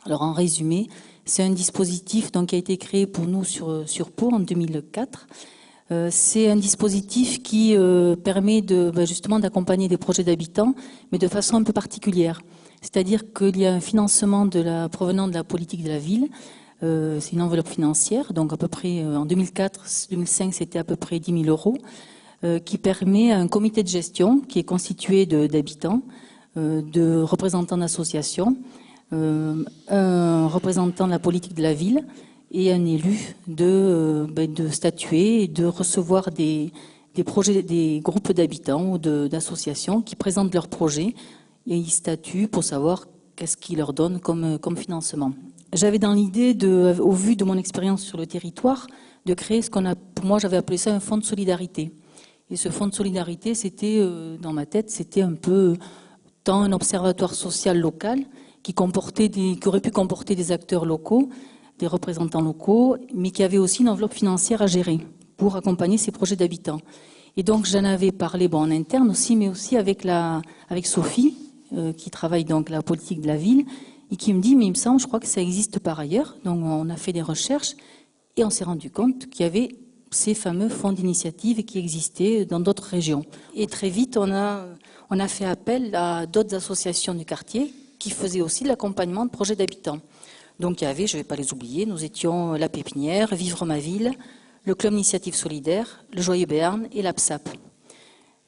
Alors en résumé, c'est un dispositif donc, qui a été créé pour nous sur Pau en 2004. C'est un dispositif qui permet justement d'accompagner des projets d'habitants, mais de façon un peu particulière. C'est-à-dire qu'il y a un financement provenant de la politique de la ville. C'est une enveloppe financière, donc à peu près en 2004-2005, c'était à peu près 10 000 euros, qui permet à un comité de gestion qui est constitué d'habitants, de représentants d'associations, un représentant de la politique de la ville et un élu de statuer et de recevoir des projets, des groupes d'habitants ou d'associations qui présentent leurs projets et ils statuent pour savoir qu'est-ce qu'ils leur donnent comme financement. J'avais dans l'idée, au vu de mon expérience sur le territoire, de créer pour moi j'avais appelé ça un fonds de solidarité. Et ce fonds de solidarité, c'était, dans ma tête, c'était un peu tant un observatoire social local qui aurait pu comporter des acteurs locaux, des représentants locaux, mais qui avait aussi une enveloppe financière à gérer pour accompagner ces projets d'habitants. Et donc j'en avais parlé en interne aussi, mais aussi avec Sophie, qui travaille donc la politique de la ville, et qui me dit, mais il me semble, je crois que ça existe par ailleurs. Donc on a fait des recherches et on s'est rendu compte qu'il y avait ces fameux fonds d'initiative qui existaient dans d'autres régions. Et très vite, on a fait appel à d'autres associations du quartier qui faisaient aussi de l'accompagnement de projets d'habitants. Donc il y avait, je ne vais pas les oublier, nous étions la Pépinière, Vivre ma ville, le Club Initiative Solidaire, le Joyeux Béarn et l'APSAP.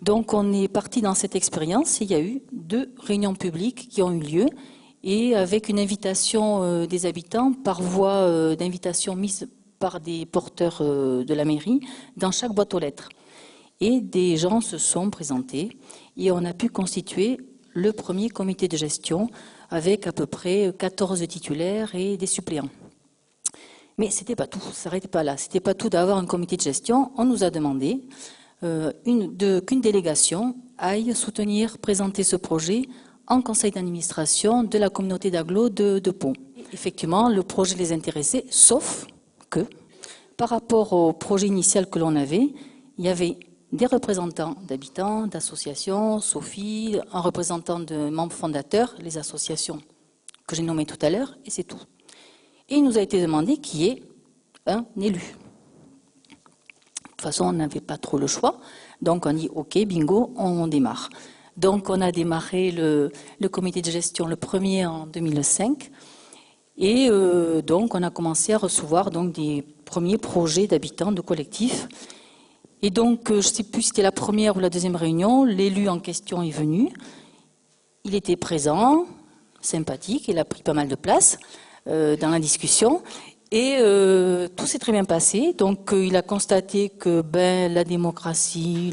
Donc on est parti dans cette expérience et il y a eu 2 réunions publiques qui ont eu lieu et avec une invitation des habitants par voie d'invitation mise par des porteurs de la mairie dans chaque boîte aux lettres. Et des gens se sont présentés et on a pu constituer le premier comité de gestion avec à peu près 14 titulaires et des suppléants. Mais c'était pas tout, ça s'arrêtait pas là. C'était pas tout d'avoir un comité de gestion. On nous a demandé qu'une délégation aille soutenir, présenter ce projet en conseil d'administration de la communauté d'agglo de Pau. Effectivement, le projet les intéressait, sauf que par rapport au projet initial que l'on avait, il y avait des représentants d'habitants, d'associations, Sophie, un représentant de membres fondateurs, les associations que j'ai nommées tout à l'heure, et c'est tout. Et il nous a été demandé qu'il y ait un élu. De toute façon, on n'avait pas trop le choix, donc on dit ok, bingo, on démarre. Donc on a démarré le comité de gestion le premier en 2005, et donc on a commencé à recevoir donc des premiers projets d'habitants, de collectifs. Et donc, je ne sais plus si c'était la première ou la deuxième réunion, l'élu en question est venu. Il était présent, sympathique, il a pris pas mal de place dans la discussion. Et tout s'est très bien passé. Donc, il a constaté que la démocratie,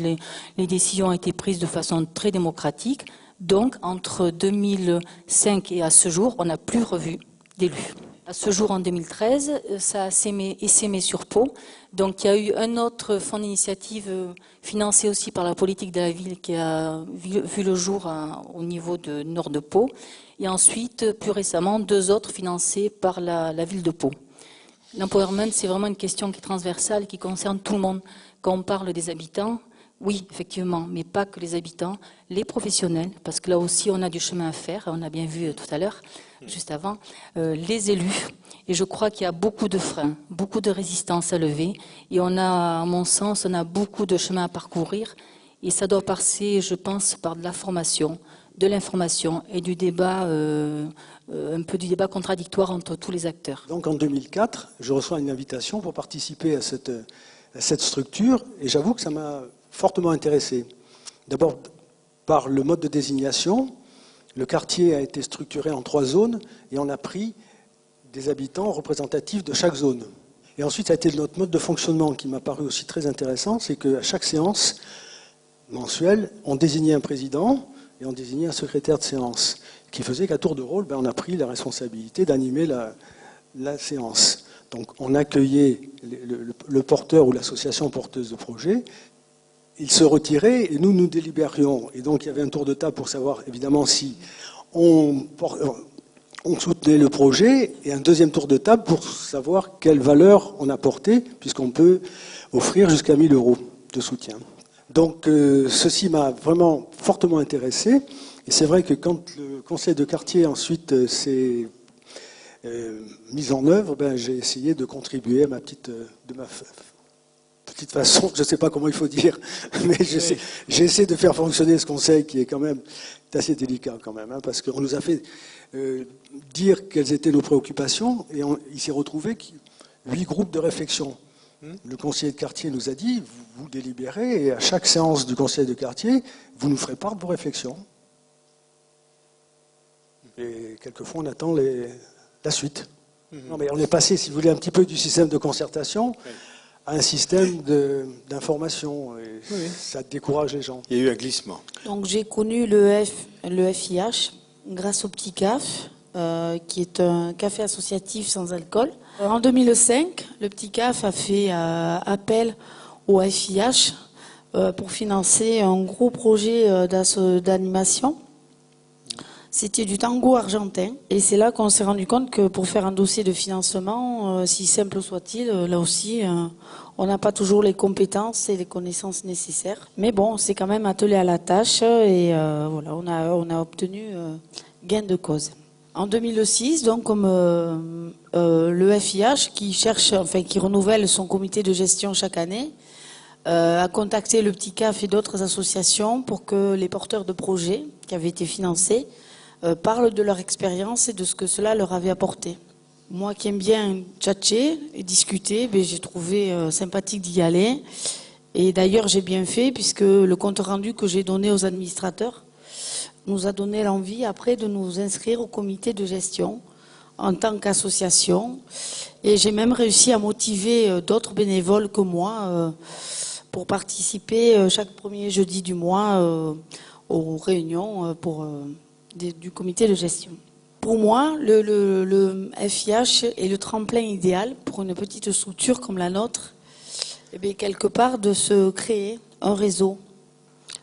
les décisions ont été prises de façon très démocratique. Donc, entre 2005 et à ce jour, on n'a plus revu d'élus. À ce jour, en 2013, ça a essaimé sur Pau. Donc il y a eu un autre fonds d'initiative financé aussi par la politique de la ville qui a vu le jour au niveau de nord de Pau. Et ensuite, plus récemment, 2 autres financés par la ville de Pau. L'empowerment, c'est vraiment une question qui est transversale, qui concerne tout le monde. Quand on parle des habitants, oui, effectivement, mais pas que les habitants, les professionnels, parce que là aussi on a du chemin à faire, on a bien vu tout à l'heure, juste avant, les élus. Et je crois qu'il y a beaucoup de freins, beaucoup de résistances à lever. Et on a, à mon sens, on a beaucoup de chemin à parcourir. Et ça doit passer, je pense, par de la formation, de l'information et du débat, un peu du débat contradictoire entre tous les acteurs. Donc en 2004, je reçois une invitation pour participer à cette structure. Et j'avoue que ça m'a fortement intéressé. D'abord, par le mode de désignation, le quartier a été structuré en 3 zones et on a pris des habitants représentatifs de chaque zone. Et ensuite, ça a été notre mode de fonctionnement qui m'a paru aussi très intéressant, c'est qu'à chaque séance mensuelle, on désignait un président et on désignait un secrétaire de séance, qui faisait qu'à tour de rôle, on a pris la responsabilité d'animer la séance. Donc on accueillait le porteur ou l'association porteuse de projet, il se retirait et nous délibérions. Et donc il y avait un tour de table pour savoir évidemment si on soutenait le projet et un deuxième tour de table pour savoir quelle valeur on apportait, puisqu'on peut offrir jusqu'à 1 000 € de soutien. Donc ceci m'a vraiment fortement intéressé. Et c'est vrai que quand le conseil de quartier ensuite s'est mise en œuvre, j'ai essayé de contribuer à ma petite façon, je ne sais pas comment il faut dire, mais j'ai essayé de faire fonctionner ce conseil qui est quand même assez délicat quand même, hein, parce qu'on nous a fait dire quelles étaient nos préoccupations et il s'est retrouvé 8 groupes de réflexion. Le conseiller de quartier nous a dit, vous délibérez et à chaque séance du conseil de quartier, vous nous ferez part de vos réflexions. Et quelquefois, on attend la suite. Non, mais on est passé, si vous voulez, un petit peu du système de concertation à un système d'information. Ça décourage les gens. Il y a eu un glissement. Donc j'ai connu le FIH grâce au Petit CAF, qui est un café associatif sans alcool. En 2005, le Petit CAF a fait appel au FIH pour financer un gros projet d'animation. C'était du tango argentin. Et c'est là qu'on s'est rendu compte que pour faire un dossier de financement, si simple soit-il, là aussi, on n'a pas toujours les compétences et les connaissances nécessaires. Mais bon, on s'est quand même attelé à la tâche et voilà, on a obtenu gain de cause. En 2006, donc, comme le FIH qui renouvelle son comité de gestion chaque année, a contacté le Petit CAF et d'autres associations pour que les porteurs de projets qui avaient été financés parlent de leur expérience et de ce que cela leur avait apporté. Moi qui aime bien tchatcher et discuter, j'ai trouvé sympathique d'y aller. Et d'ailleurs, j'ai bien fait puisque le compte rendu que j'ai donné aux administrateurs nous a donné l'envie après de nous inscrire au comité de gestion en tant qu'association. Et j'ai même réussi à motiver d'autres bénévoles que moi pour participer chaque premier jeudi du mois aux réunions du comité de gestion. Pour moi, le FIH est le tremplin idéal pour une petite structure comme la nôtre, quelque part de se créer un réseau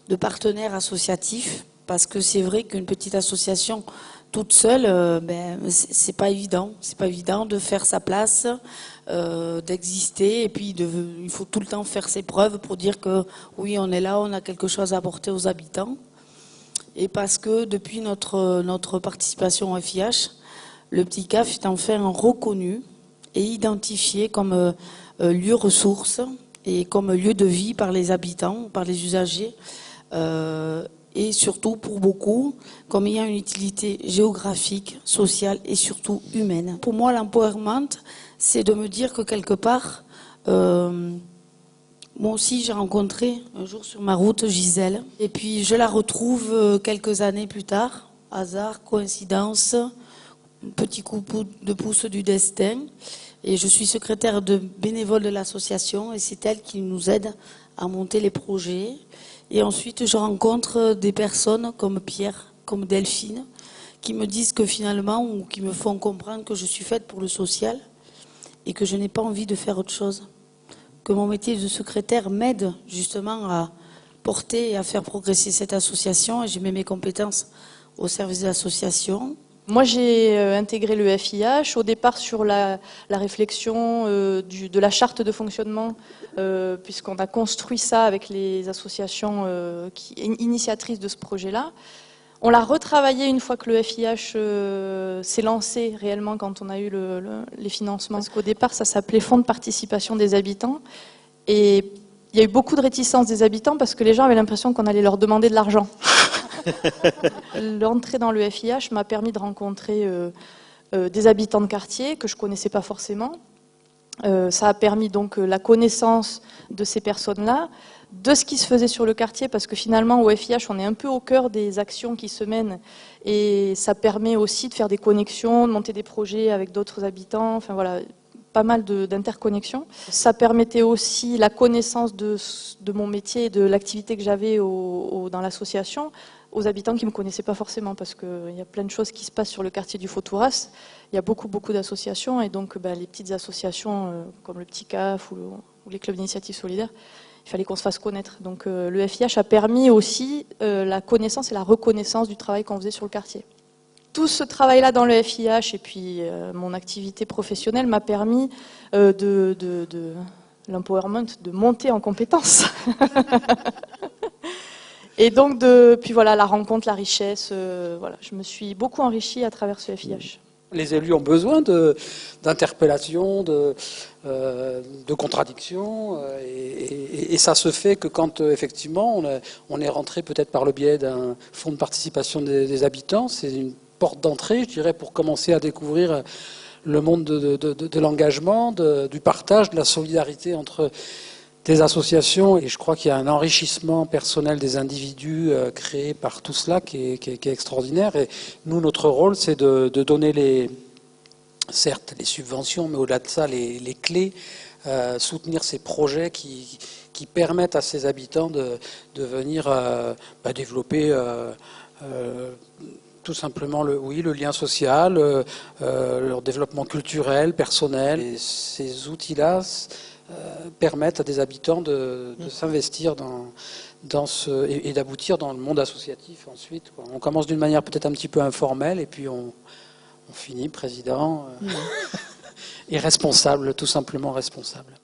de partenaires associatifs, parce que c'est vrai qu'une petite association toute seule, c'est pas évident. C'est pas évident de faire sa place, d'exister, et puis il faut tout le temps faire ses preuves pour dire que oui, on est là, on a quelque chose à apporter aux habitants. Et parce que depuis notre participation au FIH, le Petit CAF est enfin reconnu et identifié comme lieu ressource et comme lieu de vie par les habitants, par les usagers, et surtout pour beaucoup, comme il y a une utilité géographique, sociale et surtout humaine. Pour moi, l'empowerment, c'est de me dire que quelque part, moi aussi, j'ai rencontré un jour sur ma route Gisèle. Et puis, je la retrouve quelques années plus tard. Hasard, coïncidence, petit coup de pouce du destin. Et je suis secrétaire bénévole de l'association. Et c'est elle qui nous aide à monter les projets. Et ensuite, je rencontre des personnes comme Pierre, comme Delphine, qui me disent que finalement, ou qui me font comprendre que je suis faite pour le social et que je n'ai pas envie de faire autre chose. Que mon métier de secrétaire m'aide justement à porter et à faire progresser cette association. Et j'ai mis mes compétences au service de l'association. Moi, j'ai intégré le FIH au départ sur la réflexion de la charte de fonctionnement, puisqu'on a construit ça avec les associations initiatrices de ce projet-là. On l'a retravaillé une fois que le FIH s'est lancé réellement, quand on a eu les financements. Parce qu'au départ, ça s'appelait Fonds de participation des habitants. Et il y a eu beaucoup de réticence des habitants parce que les gens avaient l'impression qu'on allait leur demander de l'argent. L'entrée dans le FIH m'a permis de rencontrer des habitants de quartier que je ne connaissais pas forcément. Ça a permis donc la connaissance de ces personnes-là, de ce qui se faisait sur le quartier, parce que finalement au FIH on est un peu au cœur des actions qui se mènent et ça permet aussi de faire des connexions, de monter des projets avec d'autres habitants, enfin voilà, pas mal d'interconnexions. Ça permettait aussi la connaissance de mon métier et de l'activité que j'avais dans l'association aux habitants qui ne me connaissaient pas forcément, parce qu'il y a plein de choses qui se passent sur le quartier du Faux-Thouras. Il y a beaucoup d'associations, et donc les petites associations comme le Petit CAF ou les clubs d'initiative solidaire, il fallait qu'on se fasse connaître. Donc le FIH a permis aussi la connaissance et la reconnaissance du travail qu'on faisait sur le quartier. Tout ce travail-là dans le FIH et puis mon activité professionnelle m'a permis l'empowerment, de monter en compétences. Et donc, puis voilà, la rencontre, la richesse, voilà, je me suis beaucoup enrichie à travers ce FIH. Les élus ont besoin d'interpellations, de contradictions, et ça se fait que quand effectivement on est rentré peut-être par le biais d'un fonds de participation des habitants. C'est une porte d'entrée, je dirais, pour commencer à découvrir le monde de l'engagement, du partage, de la solidarité entre des associations, et je crois qu'il y a un enrichissement personnel des individus créé par tout cela qui est extraordinaire. Et nous, notre rôle, c'est de donner certes les subventions, mais au-delà de ça, les clés, soutenir ces projets qui permettent à ces habitants de venir développer tout simplement le lien social, leur développement culturel, personnel. Et ces outils-là permettent à des habitants de s'investir et d'aboutir dans le monde associatif ensuite. On commence d'une manière peut-être un petit peu informelle et puis on finit président et responsable, tout simplement responsable.